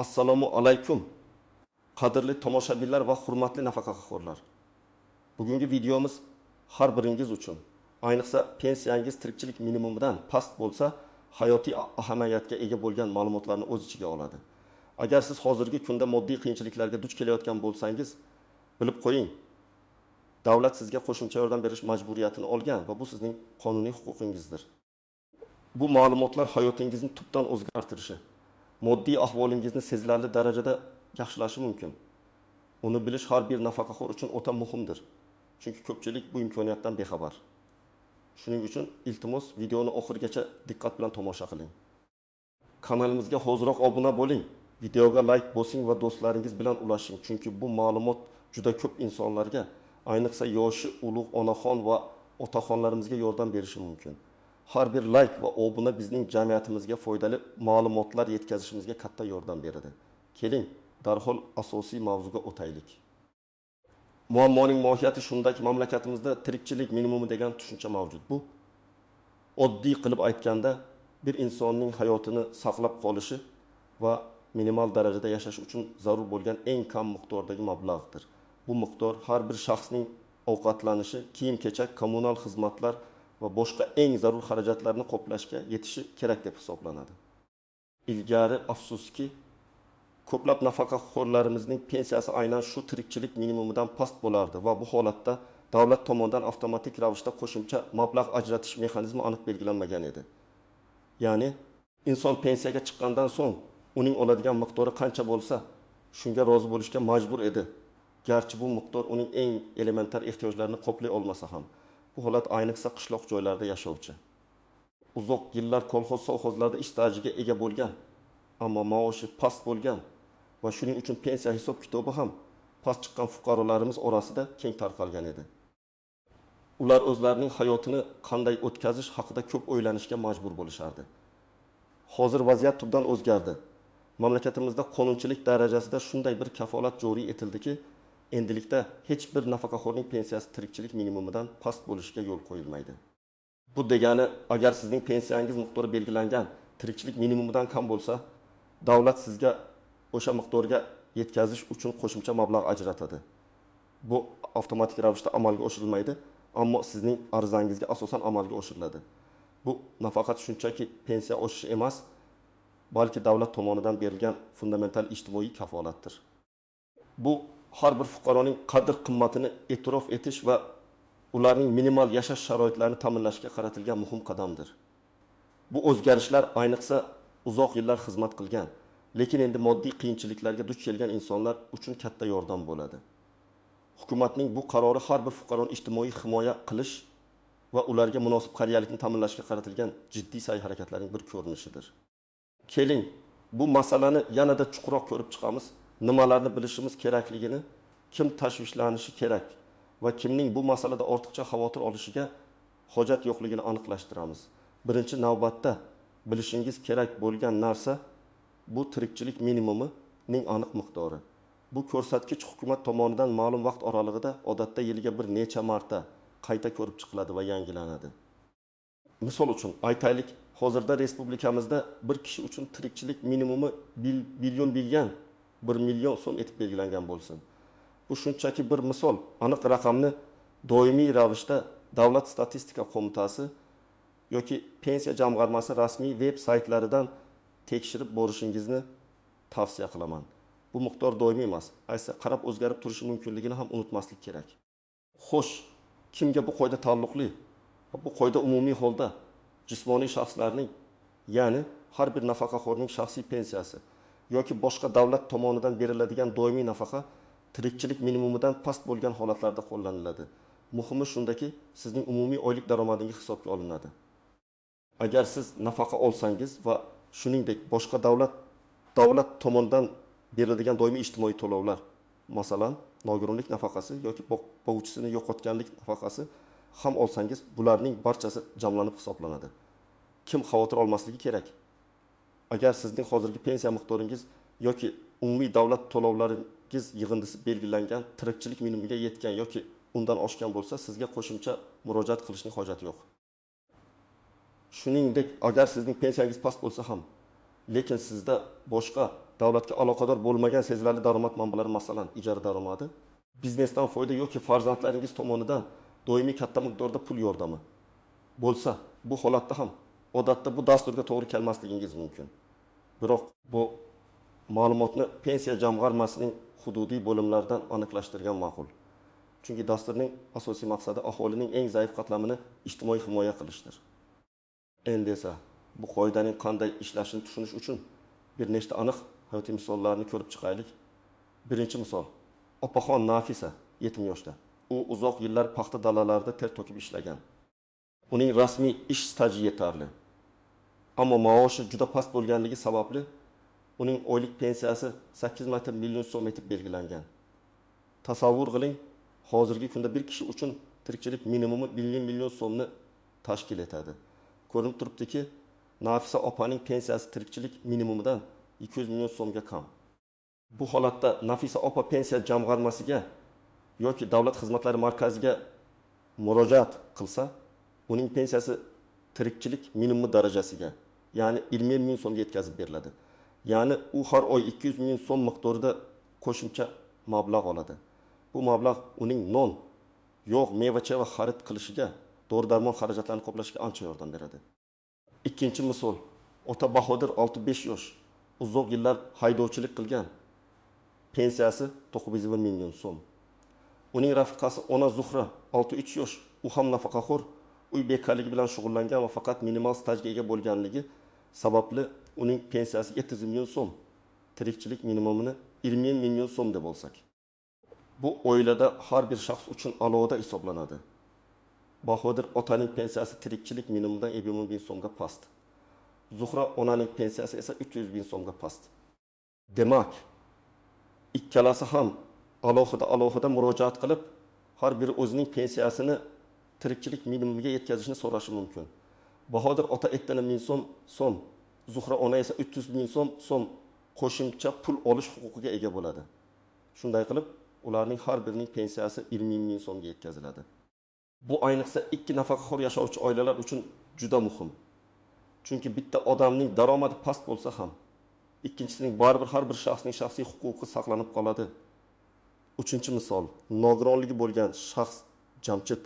Assalomu alaykum. Qadrli tomoshabinlar va hurmatli nafaqaxo'rlar. Bugungi videomiz har biringiz uchun, ayniqsa pensiyangiz tirikchilik minimumidan past bo'lsa, hayotiy ahamiyatga ega bo'lgan ma'lumotlarni o'z ichiga oladi. Agar siz hozirgi kunda moddiy qiyinchiliklarga duch kelayotgan bo'lsangiz, bilib qo'ying. Davlat sizga qo'shimcha yordam berish majburiyatini olgan va bu sizning qonuniy huquqingizdir. Bu ma'lumotlar hayotingizni tubdan o'zgartirishi, moddiy ahvolingizni sezilarli darajada yaxshilashi mumkin. Uni bilish har bir nafaqaxo'r uchun o'ta muhimdir. Chunki ko'pchilik bu imkoniyatdan bexabar. Shuning uchun iltimos videoni oxirigacha diqqat bilan tomosha qiling. Kanalimizga hoziroq obuna bo'ling, videoga like bosing va do'stlaringiz bilan ulashing. Chunki bu ma'lumot juda ko'p insonlarga, ayniqsa yoshi ulug' onaxon va otaxonlarimizga yordam berishi mumkin. Har bir like va obuna bizning jamiyatimizga foydali ma'lumotlar yetkazishimizga katta yordam beradi. Keling, darhol asosiy mavzuga o'taylik. Muammoning mohiyati shundaki, mamlakatimizda tirikchilik minimumi degan tushuncha mavjud. Bu oddiy qilib aytganda bir insonning hayotini saqlab qolishi va minimal darajada yashash uchun zarur bo'lgan eng kam miqdordagi mablag'dir. Bu miqdor har bir shaxsning ovqatlanishi, kiyim-kechak, kommunal xizmatlar va boshqa eng zarur xarajatlarni qoplashga yetishi kerak deb hisoblanadi. Ilgari afsuski, ko'plab nafaqaxo'rlarimizning pensiyasi aynan shu tirikchilik minimumidan past bo'lardi va bu holatda davlat tomonidan avtomatik ravishda qo'shimcha mablag' ajratish mexanizmi aniq belgilanmagan edi. Ya'ni inson pensiyaga chiqqandan so'ng uning oladigan miqdori qancha bo'lsa, shunga rozi bo'lishga majbur edi. Garchi bu miqdor uning eng elementar ehtiyojlarini qoplay olmasa ham. Bu holat ayniqsa qishloq joylarda yashovchi, uzoq yillar kolxoz-sovxozlarda ish stajiga ega bo'lgan, ammo maoshi past bo'lgan va shuning uchun pensiya hisob-kitobi ham past chiqqan fuqarolarimiz orasida keng tarqalgan edi. Ular o'zlarining hayotini qanday o'tkazish haqida ko'p o'ylanishga majbur bo'lishardi. Hozir vaziyat tubdan o'zgardi. Mamlakatimizda qonunchilik darajasida shunday bir kafolat joriy etildiki, endilikda hech bir nafaqaxo'rning pensiyasi tirikchilik minimumidan past bo'lishiga yo'l qo'yilmaydi. Bu degani, agar sizning pensiyangiz miqdori belgilangan tirikchilik minimumidan kam bo'lsa, davlat sizga o'sha miqdorga yetkazish uchun qo'shimcha mablag' ajratadi. Bu avtomatik ravishda amalga oshirilmaydi, ammo sizning arizangizga asosan amalga oshiriladi. Bu nafaqat shunchaki pensiya oshishi emas, balki davlat tomonidan berilgan fundamental ijtimoiy kafolatdir. Bu har bir fuqaroning qadr-qimmatini e'tirof etish va ularning minimal yashash sharoitlarini ta'minlashga qaratilgan muhim qadamdir. Bu o'zgarishlar ayniqsa uzoq yillar xizmat qilgan, lekin endi moddiy qiyinchiliklarga duch kelgan insonlar uchun katta yordam bo'ladi. Hukumatning bu qarori har bir fuqaroni ijtimoiy himoya qilish va ularga munosib qariyalikni ta'minlashga qaratilgan jiddiy sa'y-harakatlarning bir ko'rinishidir. Keling, bu masalani yanada chuqurroq ko'rib chiqamiz. Nimalarni bilishimiz kerakligini, kim tashvishlanishi kerak va kimning bu masalada ortiqcha xavotir olishiga hojat yo'qligini aniqlashtiramiz. Birinchi navbatda bilishingiz kerak bo'lgan narsa bu tirikchilik minimumining aniq miqdori. Bu ko'rsatkich hukumat tomonidan ma'lum vaqt oralig'ida odatda yiliga bir necha marta qayta ko'rib chiqiladi va yangilanadi. Misol uchun aytaylik, hozirda respublikamizda bir kishi uchun tirikchilik minimumi bilgan 1 million so'm etib belgilangan bo'lsin. Bu shunchaki bir misol. Aniq raqamni doimiy ravishda Davlat statistika qo'mitasi yoki pensiya jamg'armasi rasmiy veb saytlaridan tekshirib borishingizni tavsiya qilaman. Bu miqdor doimiy emas, aytsa qarab o'zgarib turishi mumkinligini ham unutmaslik kerak. Xo'sh, kimga bu qoida taalluqli? Bu qoida umumiy holda jismoniy shaxslarning, ya'ni har bir nafaqaxo'rning shaxsiy pensiyasi yoki boshqa davlat tomonidan beriladigan doimiy nafaqa tirikchilik minimumidan past bo'lgan holatlarda qo'llaniladi. Muhimi shundaki, sizning umumiy oylik daromadingiz hisobga olinadi. Agar siz nafaqa olsangiz va shuningdek boshqa davlat tomonidan beriladigan doimiy ijtimoiy to'lovlar, masalan, nogironlik nafaqasi yoki boquvchisini yo'qotganlik nafaqasi ham olsangiz, bularning barchasi jamlanib hisoblanadi. Kim xavotir olmasligi kerak? Agar sizning hozirgi pensiya miqdoringiz yoki umumiy davlat to'lovlaringiz yig'indisi belgilangan tirikchilik minimumiga yetgan yoki undan oshgan bo'lsa, sizga qo'shimcha murojaat qilishning hojati yo'q. Shuningdek, agar sizning pensiyangiz past bo'lsa ham, lekin sizda boshqa davlatga aloqador bo'lmagan sezilarli daromad manbalari, masalan, ijara daromadi, biznesdan foyda yoki farzandlaringiz tomonidan doimiy katta miqdorda pul yordami bo'lsa, bu holatda ham odatda bu dasturga to'g'ri kelmasligingiz mumkin. Biroq bu ma'lumotni pensiya jamg'armasining hududiy bo'limlaridan aniqlashtirgan ma'qul. Chunki dasturning asosiy maqsadi aholining eng zaif qatlamini ijtimoiy himoya qilishdir. Endi esa bu qoidaning qanday ishlashini tushunish uchun bir nechta aniq hayotiy misollarni ko'rib chiqaylik. Birinchi misol: opaxon Nafisa 7 yoshda. U uzoq yillar paxta dalalarida ter to'kib ishlagan. Uning rasmiy ish staji yetarli. Ammo maoshi juda past bo'lganligi sababli uning oylik pensiyasi 8 million so'm etib belgilangan. Tasavvur qiling, hozirgi kunda bir kishi uchun tirikchilik minimumi 1 million so'mni tashkil etadi. Ko'rinib turibdiki, Nafisa opaning pensiyasi tirikchilik minimumidan 200 million so'mga kam. Bu holatda Nafisa opa pensiya jamg'armasiga yoki davlat xizmatlari markaziga murojaat qilsa, uning pensiyasi tirikchilik minimumi darajasiga, ya'ni 20 ming so'mga yetkazib beriladi. Ya'ni u har oy 200 ming so'm miqdorida qo'shimcha mablag' oladi. Bu mablag' uning non, yog', meva-cheva xarid qilishiga, dori-darmon xarajatlarini qoplashiga ancha yordam beradi. Ikkinchi misol: ota Bahodir 65 yosh, uzoq yillar haydovchilik qilgan. Pensiyasi 901 million so'm. Uning rafiqasi ona Zuhra 63 yosh, u ham nafaqaxo'r, uy bekorligi bilan shug'ullangan va faqat minimal stajga ega bo'lganligi sababli uning pensiyasi 700 million so'm. Tirikchilik minimumini 20 million so'm deb olsak, bu oilada har bir shaxs uchun alohida hisoblanadi. Bahodir otaning pensiyasi tirikchilik minimumidan 20 ming so'mga past. Zuhra onaning pensiyasi esa 300 ming so'mga past. Demak, ikkalasi ham alohida murojaat qilib, har biri o'zining pensiyasini tirikchilik minimumiga yetkazishni so'rashi mumkin. Bahodir ota 70 ming so'm, Zuhra ona esa 300 ming so'm qo'shimcha pul olish huquqiga ega bo'ladi. Shunday qilib, ularning har birining pensiyasi 20 ming so'mga yetkaziladi. Bu ayniqsa ikki nafaqaxo'r yashovchi oilalar uchun juda muhim. Chunki bitta odamning daromadi past bo'lsa ham, ikkinchisining baribir har bir shaxsning shaxsiy huquqi saqlanib qoladi. Uchinchi misol: nogironligi bo'lgan shaxs Jamshid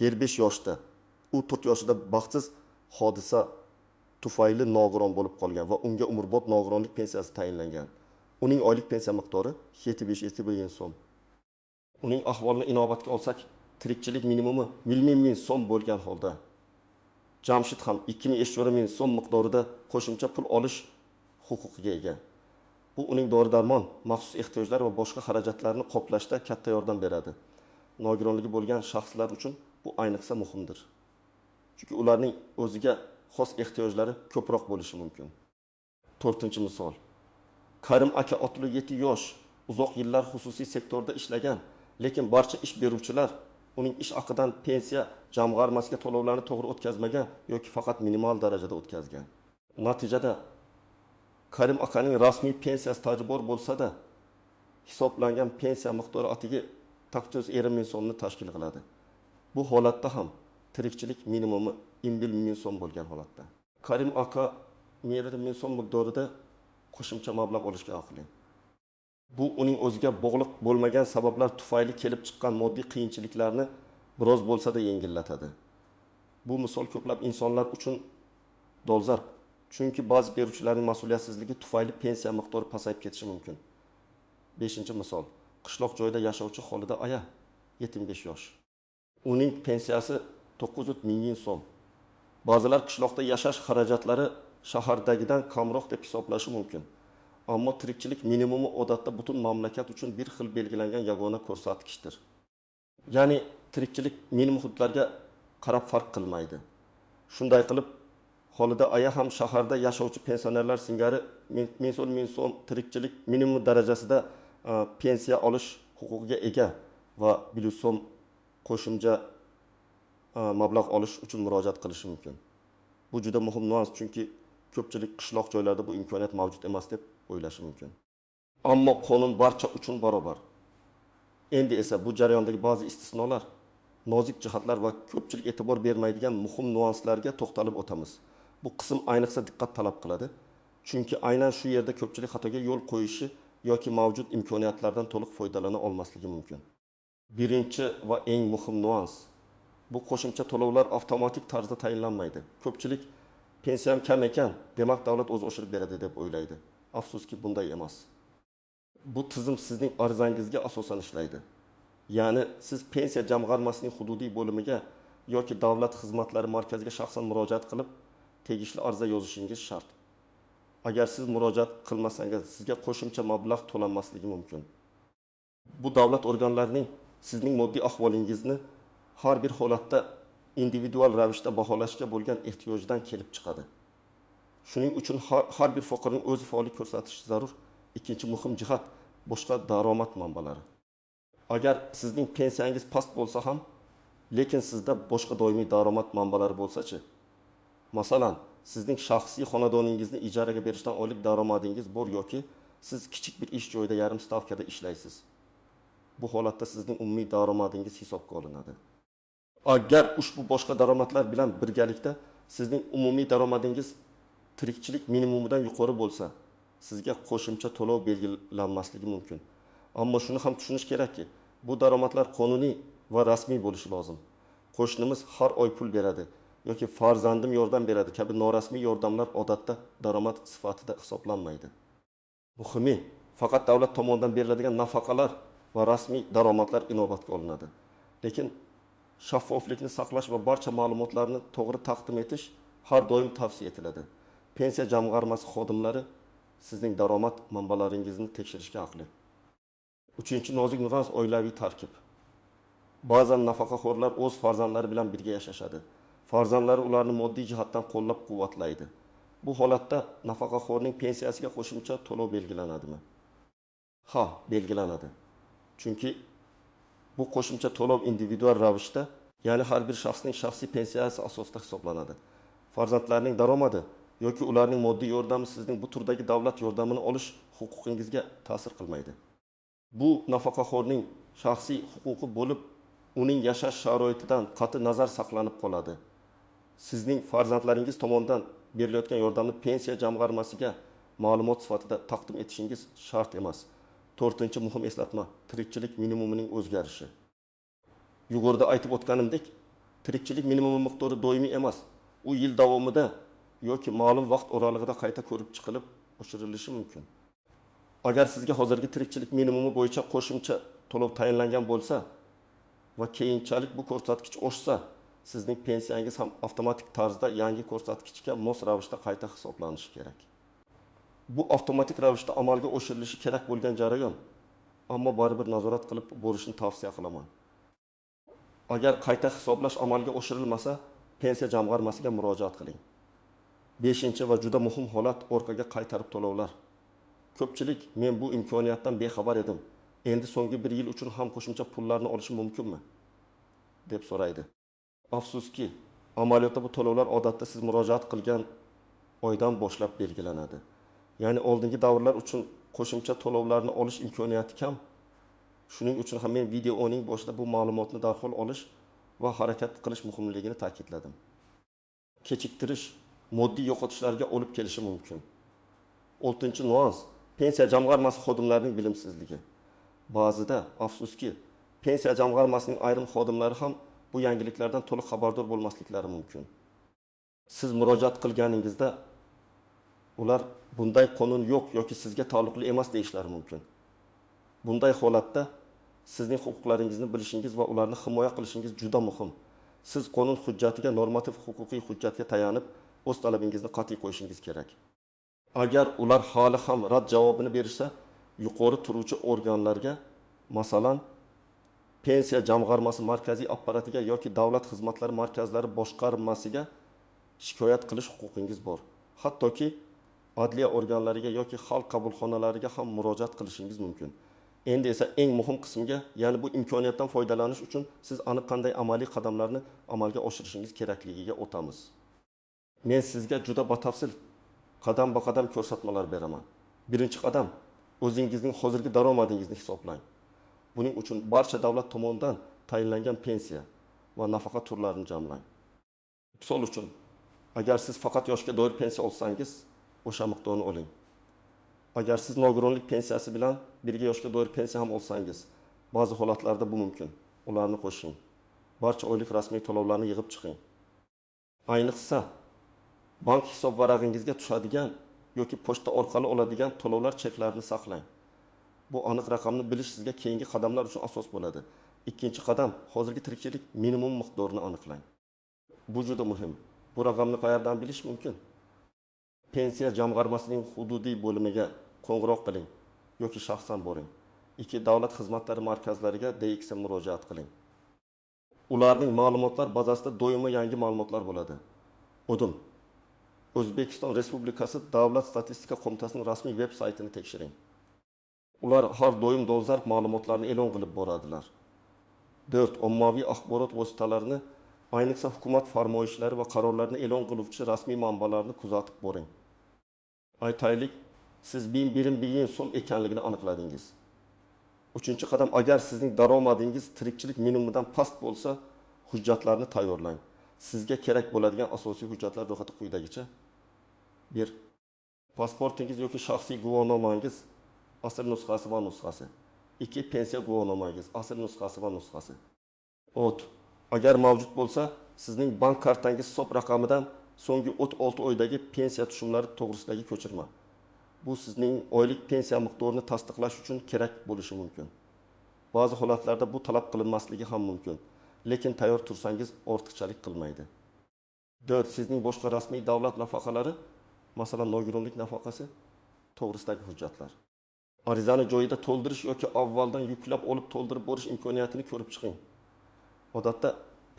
25 yoshda. U 4 yoshida baxtsiz hodisa tufayli nogiron bo'lib qolgan va unga umrbod nogironlik pensiyasi tayinlangan. Uning oylik pensiya miqdori 75 million so'm. Uning ahvolini inobatga olsak, tirikchilik minimumi 1 ming so'm bo'lgan holda Jamshid ham 2,5 ming so'm miqdorida qo'shimcha pul olish huquqiga ega. Bu uning dori-darmon, maxsus ehtiyojlar va boshqa xarajatlarni qoplashda katta yordam beradi. Nogironligi bo'lgan shaxslar uchun bu ayniqsa muhimdir. Chunki ularning o'ziga xos ehtiyojlari ko'proq bo'lishi mumkin. 4-chi misol: Karim aka 37 yosh, uzoq yillar xususiy sektorda ishlagan, lekin barcha ish beruvchilar uning ish haqidan pensiya jamg'armasiga to'lovlarni to'g'ri o'tkazmagan yoki faqat minimal darajada o'tkazgan. Natijada Karim akaning rasmiy pensiya staji bor bo'lsa-da, hisoblangan pensiya miqdori atigi 420 ming so'mni tashkil qiladi. Bu holatda ham tirikchilik minimumi 20 ming so'm bo'lgan holatda Karim aka 20 ming so'm miqdorida qo'shimcha mablag' olishga haqli. Bu uning o'ziga bog'liq bo'lmagan sabablar tufayli kelib chiqqan moddiy qiyinchiliklarni biroz bo'lsa-da yengillatadi. Bu misol ko'plab insonlar uchun dolzarb. Chunki ba'zi beruvchilarning mas'uliyatsizligi tufayli pensiya miqdori pasayib ketishi mumkin. 5-misol: qishloq joyda yashovchi Xolida aya 75 yosh. Uning pensiyasi 900 ming so'm. Ba'zilar qishloqda yashash xarajatlari shahardagidan kamroq deb hisoblashi mumkin. Ammo tirikchilik minimumi odatda butun mamlakat uchun bir xil belgilangan yagona ko'rsatkichdir. Ya'ni tirikchilik minimum hududlarga qarab farq qilmaydi. Shunday qilib, Xolida aya ham shaharda yashovchi pensionerlar singari ming so'm tirikchilik minimum darajasida pensiya olish huquqiga ega va 100 so'm qo'shimcha mablag' olish uchun murojaat qilishi mumkin. Bu juda muhim nuans, chunki ko'pchilik qishloq joylarda bu imkoniyat mavjud emas deb o'ylashi mumkin. Ammo qonun barcha uchun barobar. Endi esa bu jarayondagi ba'zi istisnolar, nozik jihatlar va ko'pchilik e'tibor bermaydigan muhim nuanslarga to'xtalib o'tamiz. Bu qism ayniqsa diqqat talab qiladi. Chunki aynan shu yerda ko'pchilik xatoga yo'l qo'yishi yoki mavjud imkoniyatlardan to'liq foydalana olmasligi mumkin. Birinchi va eng muhim nuans: bu qo'shimcha to'lovlar avtomatik tarzda tayinlanmaydi. Ko'pchilik pensiyam kam ekan, demak davlat o'zi oshirib beradi deb o'ylaydi. Afsuski bunday emas. Bu tizim sizning arizangizga asosan ishlaydi. Ya'ni siz pensiya jamg'armasining hududiy bo'limiga yoki davlat xizmatlari markaziga shaxsan murojaat qilib, tegishli ariza yozishingiz shart. Agar siz murojaat qilmasangiz, sizga qo'shimcha mablag' to'lanmasligi mumkin. Bu davlat organlarining sizning moddiy ahvolingizni har bir holatda individual ravishda baholashga bo'lgan ehtiyojidan kelib chiqadi. Shuning uchun har bir fuqaroning o'zi faollik ko'rsatishi zarur. Ikkinchi muhim jihat boshqa daromad manbalari. Agar sizning pensiyangiz past bo'lsa ham, lekin sizda boshqa doimiy daromad manbalari bo'lsa-chi? Masalan, sizning shaxsiy xonadoningizni ijaraga berishdan oylik daromadingiz bor yoki siz kichik bir ish joyida yarim stavkada ishlaysiz. Bu holatda sizning umumiy daromadingiz hisobga olinadi. Agar ushbu boshqa daromadlar bilan birgalikda sizning umumiy daromadingiz tirikchilik minimumidan yuqori bo'lsa, sizga qo'shimcha to'lov belgilanmasligi mumkin. Ammo shuni ham tushunish kerakki, bu daromadlar qonuniy va rasmiy bo'lishi lozim. Qo'shnimiz har oy pul beradi yoki farzandim yordam beradi kabi norasmiy yordamlar odatda daromad sifatida hisoblanmaydi. Muhimi, faqat davlat tomonidan beriladigan nafaqalar va rasmiy daromadlar inobatga olinadi. Lekin shaffoflikni saqlash va barcha ma'lumotlarni to'g'ri taqdim etish har doim tavsiya etiladi. Pensiya jamg'armasi xodimlari sizning daromad manbalaringizni tekshirishga haqli. Uchinchi nozik nuqtas oilaviy tarkib. Ba'zan nafaqaxo'rlar o'z farzandlari bilan birga yashashadi. Farzandlari ularni moddiy jihatdan qo'llab-quvvatlaydi. Bu holatda nafaqaxo'rning pensiyasiga qo'shimcha to'lov belgilanadimi? Ha, belgilanadi. Chunki bu qo'shimcha to'lov individual ravishda, ya'ni har bir shaxsning shaxsiy pensiyasi asosida hisoblanadi. Farzandlarning daromadi yoki ularning moddiy yordami sizning bu turdagi davlat yordamini olish huquqingizga ta'sir qilmaydi. Bu nafaqaxo'rning shaxsiy huquqi bo'lib, uning yashash sharoitidan qat'iy nazar saqlanib qoladi. Sizning farzandlaringiz tomonidan berilayotgan yordamni pensiya jamg'armasiga ma'lumot sifatida taqdim etishingiz shart emas. To'rtinchi muhim eslatma: tirikchilik minimumining o'zgarishi. Yuqorida aytib o'tganimdek, tirikchilik minimumi miqdori doimiy emas. U yil davomida yoki ma'lum vaqt oralig'ida qayta ko'rib chiqilib oshirilishi mumkin. Agar sizga hozirgi tirikchilik minimumi bo'yicha qo'shimcha to'lov tayinlangan bo'lsa va keyinchalik bu ko'rsatkich oshsa, sizning pensiyangiz ham avtomatik tarzda yangi ko'rsatkichga mos ravishda qayta hisoblanishi kerak. Bu avtomatik ravishda amalga oshirilishi kerak bo'lgan jarayon, ammo baribir nazorat qilib borishni tavsiya qilaman. Agar qayta hisoblash amalga oshirilmasa, pensiya jamg'armasiga murojaat qiling. 5 va juda muhim holat orqaga qaytarib to'lovlar. Ko'pchilik men bu imkoniyatdan bexabar edim. Endi so'nggi 1 yil uchun ham qo'shimcha pullarni olishim mumkinmi? deb so'raydi. Afsuski, amaliyotda bu to'lovlar odatda siz murojaat qilgan oydan boshlab belgilanadi. Ya'ni oldingi davrlar uchun qo'shimcha to'lovlarni olish imkoniyati kam. Shuning uchun ham men videoning boshida bu ma'lumotni darhol olish va harakat qilish muhimligini ta'kidladim. Kechiktirish moddiy yo'qotishlarga olib kelishi mumkin. 6-nuans pensiya jamg'armasi xodimlarining bilimsizligi. Ba'zida afsuski, pensiya jamg'armasining ayrim xodimlari ham bu yangiliklardan to'liq xabardor bo'lmasliklari mumkin. Siz murojaat qilganingizda ular bunday qonun yo'q yoki sizga taalluqli emas deyishlari mumkin. Bunday holatda sizning huquqlaringizni bilishingiz va ularni himoya qilishingiz juda muhim. Siz qonun hujjatiga, normativ huquqiy hujjatga tayanib, o'z talabingizni qat'iy qo'yishingiz kerak. Agar ular hali ham rad javobini bersa, yuqori turuvchi organlarga, masalan, pensiya jamg'armasi markaziy apparatiga yoki davlat xizmatlari markazlari boshqarmasiga shikoyat qilish huquqingiz bor. Hattoki adliya organlariga yoki xalq qabulxonalariga ham murojaat qilishingiz mumkin. Endi esa eng muhim qismga, ya'ni bu imkoniyatdan foydalanish uchun siz aniq qanday amaliy qadamlarni amalga oshirishingiz kerakligiga o'tamiz. Men sizga juda batafsil qadam-ba-qadam ko'rsatmalar beraman. Birinchi qadam, o'zingizning hozirgi daromadingizni hisoblang. Buning uchun barcha davlat tomonidan tayinlangan pensiya va nafaqa turlarini jamlang. Misol uchun, agar siz faqat yoshga doir pensiya olsangiz, o'sha miqdorni oling. Agar siz nogironlik pensiyasi bilan birga yoshga doir pensiya ham olsangiz, ba'zi holatlarda bu mumkin. Ularni qo'shing. Barcha oylik rasmiy to'lovlarni yig'ib chiqing. Ayniqsa bank hisob varag'ingizga tushadigan yoki pochta orqali oladigan to'lovlar cheklarini saqlang. Bu aniq raqamni bilish sizga keyingi qadamlar uchun asos bo'ladi. Ikkinchi qadam, hozirgi tirikchilik minimum miqdorini aniqlang. Bu juda muhim. Bu raqamni qayerdan bilish mumkin? Pensiya jamg'armasining hududiy bo'limiga qo'ng'iroq qiling yoki shaxsan boring. Davlat xizmatlari markazlariga DXM murojaat qiling. Ularning ma'lumotlar bazasida doimo yangi ma'lumotlar bo'ladi. O'dim. O'zbekiston Respublikasi Davlat statistika qo'mitasining rasmiy veb-saytini tekshiring. Ular har doim dolzarb ma'lumotlarni e'lon qilib boradilar. 4. Ommaviy axborot vositalarini, ayniqsa hukumat farmoyishlari va qarorlarini e'lon qiluvchi rasmiy manbalarni kuzatib boring. Aytaylik, siz birim so'm ekanligini aniqladingiz. 3-qadam, agar sizning daromadingiz tirikchilik minimumidan past bo'lsa, hujjatlarni tayyorlang. Sizga kerak bo'ladigan asosiy hujjatlar ro'yxati quyidagicha. 1. Pasportingiz yoki shaxsiy guvohnomangiz, asl nusxasi va nusxasi. 2. Pensiya guvohnomangiz, asl nusxasi va nusxasi. Agar mavjud bo'lsa, sizning bank kartangiz hisob raqamidan so'nggi 6 oydagi pensiya tushumlari to'g'risidagi ko'chirma. Bu sizning oylik pensiya miqdorini tasdiqlash uchun kerak bo'lishi mumkin. Ba'zi holatlarda bu talab qilinmasligi ham mumkin, lekin tayyor tursangiz ortiqchalik qilmaydi. 4. Sizning boshqa rasmiy davlat nafaqalari, masalan, nogironlik nafaqasi to'g'risidagi hujjatlar. Arizani joyida to'ldirish yoki avvaldan yuklab olib to'ldirib borish imkoniyatini ko'rib chiqing. Odatda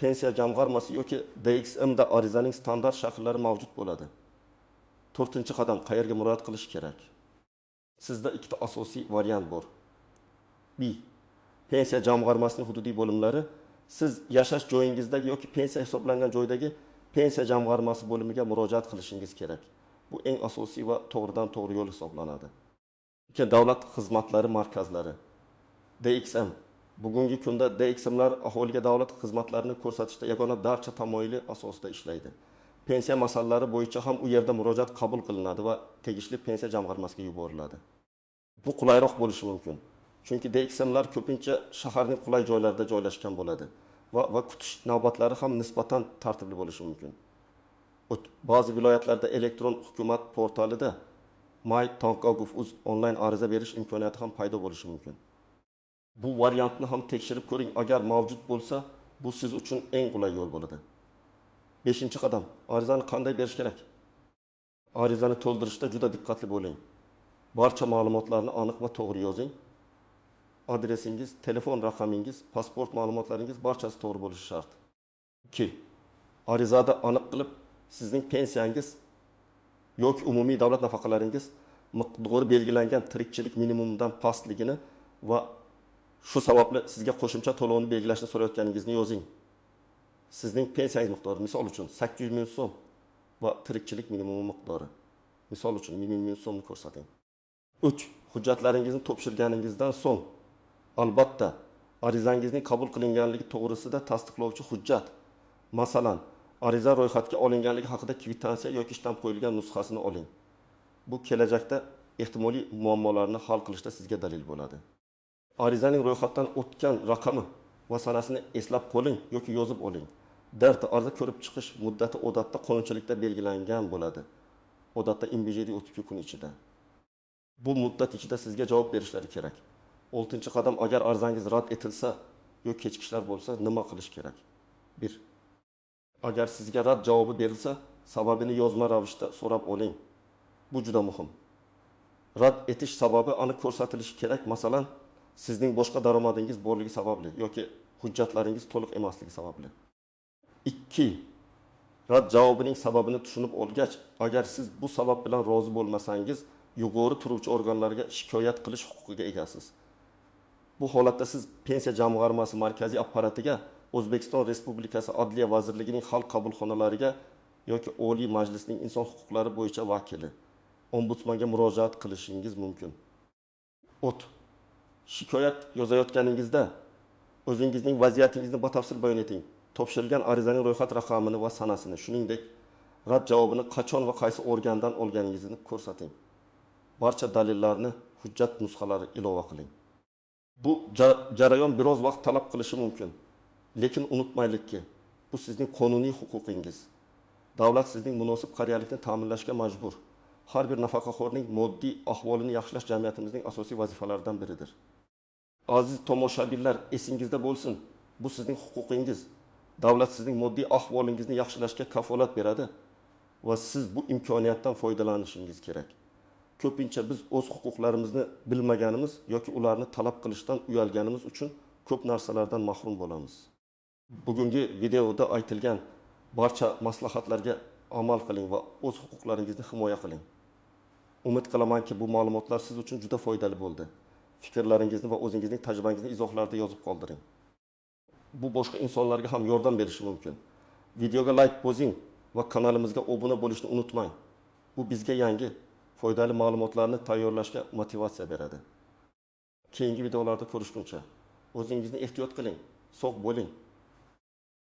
pensiya jamg'armasi yoki DXMda arizaning standart shakllari mavjud bo'ladi. 4-qadam, qayerga murojaat qilish kerak? Sizda ikkita asosiy variant bor. Pensiya jamg'armasining hududiy bo'limlari, siz yashash joyingizdagi yoki pensiya hisoblangan joydagi pensiya jamg'armasi bo'limiga murojaat qilishingiz kerak. Bu eng asosiy va to'g'ridan-to'g'ri yo'l hisoblanadi. Davlat xizmatlari markazlari, DXM. Bugungi kunda DXMlar aholiga davlat xizmatlarini ko'rsatishda yagona darcha tamoyili asosida ishlaydi. Pensiya masalalari bo'yicha ham u yerda murojaat qabul qilinadi va tegishli pensiya jamg'armasiga yuboriladi. Bu qulayroq bo'lishi mumkin. Chunki DXMlar ko'pincha shaharning qulay joylarida joylashgan bo'ladi va kutish navbatlari ham nisbatan tartibli bo'lishi mumkin. Ba'zi viloyatlarda elektron hukumat portalida my.gov.uz onlayn ariza berish imkoniyati ham paydo bo'lishi mumkin. Bu variantni ham tekshirib ko'ring. Agar mavjud bo'lsa, bu siz uchun eng qulay yo'l bo'ladi. 5-qadam, arizani qanday berish kerak? Arizani to'ldirishda juda diqqatli bo'ling. Barcha ma'lumotlarni aniq va to'g'ri yozing. Adresingiz, telefon raqamingiz, pasport ma'lumotlaringiz barchasi to'g'ri bo'lishi shart. 2. Arizada aniq qilib, sizning pensiyangiz yoki umumiy davlat nafaqalaringiz miqdori belgilangan tirikchilik minimumidan pastligini va shu sababli sizga qo'shimcha to'lovni belgilashni so'rayotganingizni yozing. Sizning pensiyangiz miqdori, misol uchun 800 ming so'm va tirikchilik minimumi miqdori. Misol uchun 1000 ming so'mni ko'rsating. 3. Hujjatlaringizni topshirganingizdan so'ng, albatta, arizangizning qabul qilinganligi to'g'risida tasdiqlovchi hujjat, masalan, ariza ro'yxatga olinganligi haqida kvitansiya yoki shtamp qo'yilgan nusxasini oling. Bu kelajakda ehtimoliy muammolarni hal qilishda sizga dalil bo'ladi. Arizaning ro'yxatdan o'tgan raqami va sanasini eslab qo'ling yoki yozib oling. Ariza ko'rib chiqish muddati odatda qonunchilikda belgilangan bo'ladi. Odatda 32 kun ichida. Bu muddat ichida sizga javob berishlari kerak. 6-qadam, agar arizangiz rad etilsa yoki kechikishlar bo'lsa, nima qilish kerak? 1. Agar sizga rad javobi berilsa, sababini yozma ravishda so'rab oling. Bu juda muhim. Rad etish sababi aniq ko'rsatilishi kerak. Masalan, sizning boshqa daromadingiz borligi sababli yoki hujjatlaringiz to'liq emasligi sababli. 2. Rad javobining sababini tushunib olgach, agar siz bu sabab bilan rozi bo'lmasangiz, yuqori turuvchi organlarga shikoyat qilish huquqiga egasiz. Bu holatda siz pensiya jamg'armasi markaziy apparatiga, O'zbekiston Respublikasi Adliya vazirligining xalq qabulxonalariga yoki Oliy Majlisning inson huquqlari bo'yicha vakili, ombudsmanga murojaat qilishingiz mumkin. Shikoyat yozayotganingizda o'zingizning vaziyatingizni batafsil bayon eting. Topshirilgan arizaning ro'yxat raqamini va sanasini, shuningdek, rad javobini qachon va qaysi organdan olganingizni ko'rsating. Barcha dalillarni hujjat nusxalari ilova qiling. Bu jarayon biroz vaqt talab qilishi mumkin. Lekin unutmaylikki, bu sizning qonuniy huquqingiz. Davlat sizning munosib qariyalikni ta'minlashga majbur. Har bir nafaqaxo'rning moddiy ahvolini yaxshilash jamiyatimizning asosiy vazifalaridan biridir. Aziz tomoshabinlar, esingizda bo'lsin, bu sizning huquqingiz. Davlat sizning moddiy ahvolingizni yaxshilashga kafolat beradi va siz bu imkoniyatdan foydalanishingiz kerak. Ko'pincha biz o'z huquqlarimizni bilmaganimiz yoki ularni talab qilishdan uyalganimiz uchun ko'p narsalardan mahrum bo'lamiz. Bugungi videoda aytilgan barcha maslahatlarga amal qiling va o'z huquqlaringizni himoya qiling. Umid qilamanki, bu ma'lumotlar siz uchun juda foydali bo'ldi. Fikrlaringizni va o'zingizning tajribangizni izohlarda yozib qoldiring. Bu boshqa insonlarga ham yordam berishi mumkin. Videoga like bosing va kanalimizga obuna bo'lishni unutmang. Bu bizga yangi, foydali ma'lumotlarni tayyorlashga motivatsiya beradi. Keyingi videolarda ko'rishguncha o'zingizni ehtiyot qiling, sog' bo'ling.